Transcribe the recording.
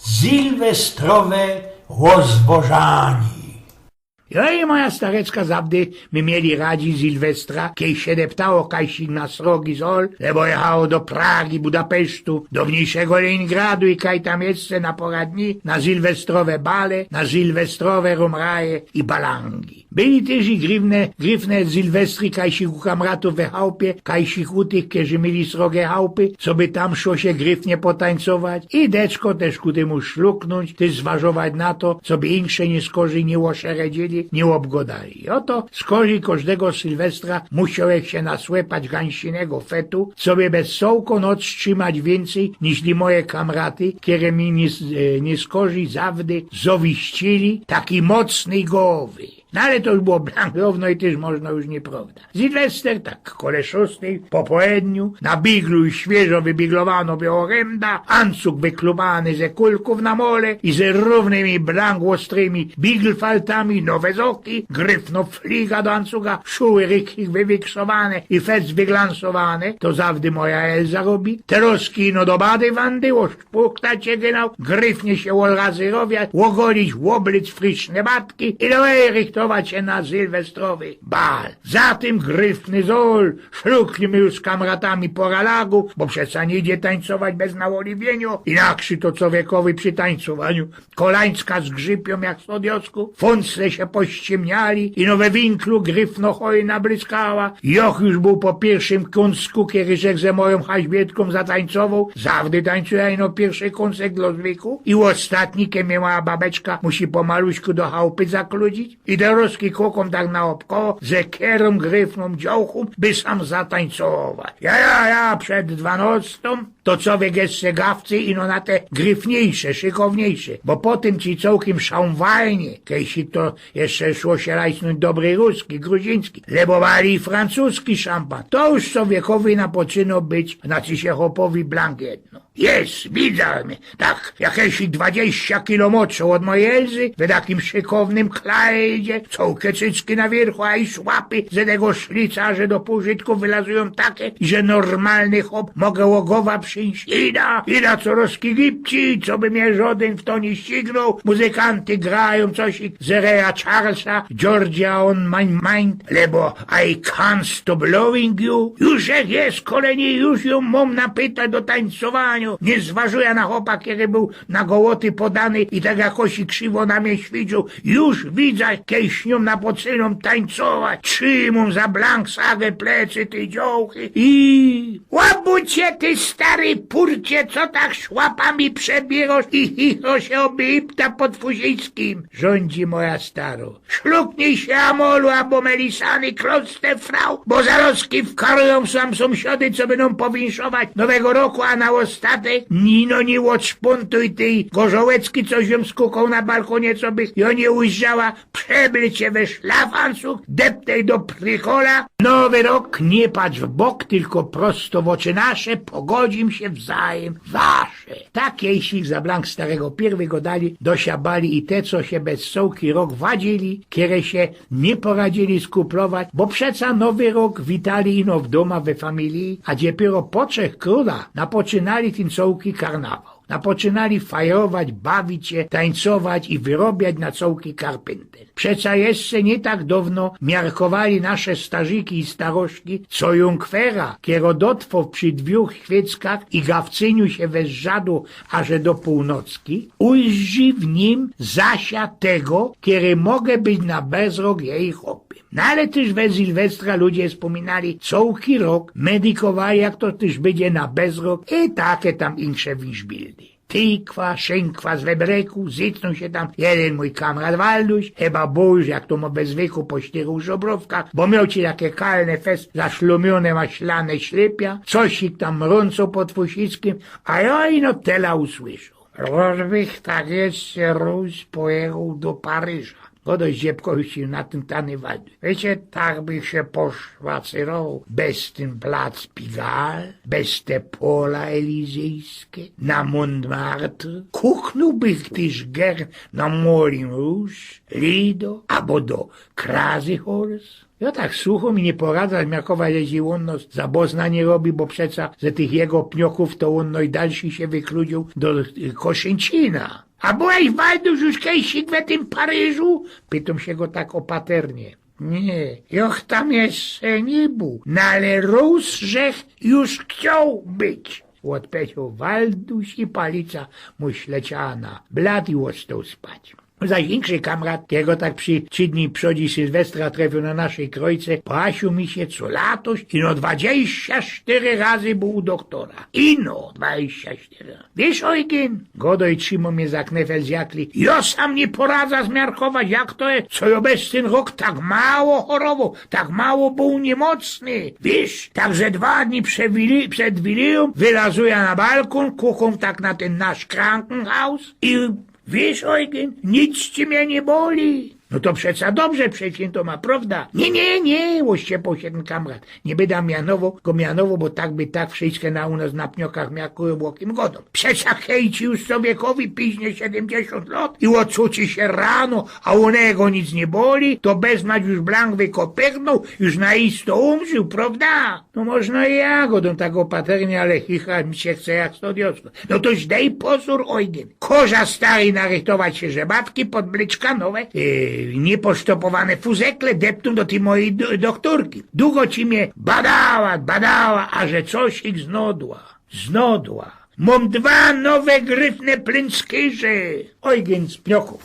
Sylwestrowe rozwożani. Ja i moja starecka zawdy my mieli radzi Sylwestra, kiej się deptało kajsik na srogi zol, lebo jechało do Pragi, Budapesztu, do mniejszego Leningradu i kaj tam jeszcze na poradni, na sylwestrowe bale, na sylwestrowe rumraje i balangi. Byli też i gryfne sylwestry kajsik u kamratów we chałupie, kajsik u tych, którzy mieli srogie chałupy, co by tam szło się gryfnie potańcować i deczko też ku temu szluknąć, też zważować na to, co by insze nie skorzy nie łoszeredzili, nie obgodali. Oto skorzy każdego Sylwestra musiałek się nasłepać gańsinego fetu, co by bez sołko noc trzymać więcej niż moje kamraty, które mi nie skorzy zawdy zowiścili taki mocny głowy. No ale to już było blankowno i też można już nieprawda. Sylwester, tak kole 6 po południu, na biglu i świeżo wybiglowano białoręda, ancuk wyklubany ze kulków na mole i ze równymi blankostrymi biglfaltami, nowe zoki, gryfno fliga do ancuga, szuły ryki wywiksowane i fec wyglansowane, to zawdy moja Elza robi. Teraz kino do bady wandy, oszpuktać się genau, gryfnie się olrazyrowiać, łogolić, łoblić friczne batki i do się na sylwestrowy bal. Za tym gryfny zol, szluknimy już z kamratami po ralagu, bo przecież nie idzie tańcować bez naoliwienia. Inakszy to człowiekowi przy tańcowaniu. Kolańska z grzypią jak z odjosku, funcle się pościemniali i we winklu gryfno hojna bryskała. Joch już był po pierwszym kunsku, kiedy rzekł ze moją haźbietką zatańcował. Zawdy tańcuje no pierwszy kunsek dla zwyku. I ostatni, kiedy mała babeczka musi pomaluśku do chałupy zakludzić. I dorosłki kokom tak na obkoło, ze kierą gryfną działchą, by sam zatańcować. Ja, przed 12 to człowiek jeszcze gawcy i no na te gryfniejsze, szykowniejsze, bo potem ci całkiem szałwajnie, kiedyś to jeszcze szło się rajsnąć dobry ruski, gruziński, lebowali francuski szampan. To już człowiekowi napoczyno być, znaczy się chopowi blank jedno. Jest, widziałem, tak, jakieś 20 kilometrów od mojej Elzy, w takim szykownym klejdzie, całkie cycki na wierzchu, a i szłapy z tego szlica, że do półżytku wylazują takie, że normalny chłop mogę łogowa przyjść. Ida co rozkigipci, co by mnie żaden w to nie ścignął, muzykanty grają coś z Reya Charlesa, Georgia on my mind, lebo I can't stop loving you. Już jak jest kolenie, już ją mam napytać do tańcowania. Nie zważuję na chłopa, kiedy był na gołoty podany i tak jakoś krzywo na mnie świdził. Już widzę, kiedy śnią na pocyną tańcować. Trzymą za blank sagę plecy tej działchy i... Łabucie ty stary purcie, co tak szłapami przebierasz i to się obypta pod Fuzińskim. Rządzi moja staro. Szluknij się amolu albo melisany kląste frau, bo zarozki wkarują sam sąsiady, co będą powinszować nowego roku, a na ostatek nino nie odszpuntuj tej gorzołecki, co ją skukał na balkonie, co by ją nie ujrzała, przebryć się we szlafansuk, deptej do prychola. Nowy rok nie patrz w bok, tylko prosto w oczy nasze, pogodzim się wzajem wasze. Tak jeśli za blank starego pierwy go dali, dosiabali i te, co się bez sołki rok wadzili, kiedy się nie poradzili skuplować, bo przeca nowy rok witali ino w doma we familii, a dopiero po 3 króla napoczynali tym sołki karnawał. Napoczynali fajować, bawić się, tańcować i wyrobiać na cołki karpenter. Przeca jeszcze nie tak dawno miarkowali nasze starzyki i starożki, co junkwera, kierodotwo przy 2 świeckach i gawcyniu się wezżadu, aże do północki, ujrzy w nim zasia tego, kiedy mogę być na bezrok jej chopy. No ale też we Sylwestra ludzie wspominali cołki rok, medykowali jak to też będzie na bezrok i takie tam insze wiszbildy. Tykwa, szynkwa z webreku, zytnął się tam jeden mój kamrat Walduś, chyba boż, jak to mu bez wieku pościerał w żobrowkach, bo miał ci takie kalne fest, zaszlumione maślane ślepia, coś ich tam mrącą pod Fusickim, a ja ino tela usłyszał. Rozbych tak jeszcze Rus pojechał do Paryża. Godoś ziepkościł na ten tany wald. Wiecie, tak bych się poszwacerował bez ten plac Pigalle, bez te pola elizyjskie, na Montmartre. Kuchnąłbych też gern na Moulin Rouge, Lido, albo do Crazy Horse. Ja tak sucho mi nie poradza zmiarkować, jeśli on no za bosna nie robi, bo przeca ze tych jego pnioków to on no i dalszy się wykludził do Koszęcina. A byłeś Waldus już kiedyś w tym Paryżu? Pytam się go tak opaternie. Nie, joch tam jeszcze nie był, no ale Rus żech już chciał być. Odpowiedział Waldus i palica mu śleciała na blat i ostał spać. Zaś większy kamrat, jego tak przy 3 dni przodzi Sylwestra trafił na naszej krojce, prasił mi się co latoś i no 24 razy był u doktora. Ino 24. Wiesz, Eugen? Godoj trzymo mnie za knefel zjakli. Ja sam nie poradza zmiarkować, jak to jest, co ja bez ten rok tak mało chorował, tak mało był niemocny. Wiesz, także 2 dni przed Wilią wylazuje na balkon, kuchą tak na ten nasz Krankenhaus i wiesz, Eugen, nic ci mnie nie boli. No to przeca dobrze, przecież to ma, prawda? Nie, ościepał się ten kamrat. Nie będę mianowo, bo tak by tak wszystkie na u nas na pniokach miakują łokim godą. Przeca hejci już człowiekowi piźnie 70 lat i odsuci się rano, a u niego nic nie boli, to beznać już blank wykopernął, już na isto umrzył, prawda? No można i ja godą tak opaternie, ale chicha mi się chce jak stodiosko. No toś daj pozór, Eugen. Koza stary narychtować się żebatki, podbliczka nowe, nieposztopowane fuzekle deptą do tej mojej doktorki. Długo ci mnie badała, a że coś ich znodła. Mam 2 nowe gryfne plęckyże. Eugen z pnioków.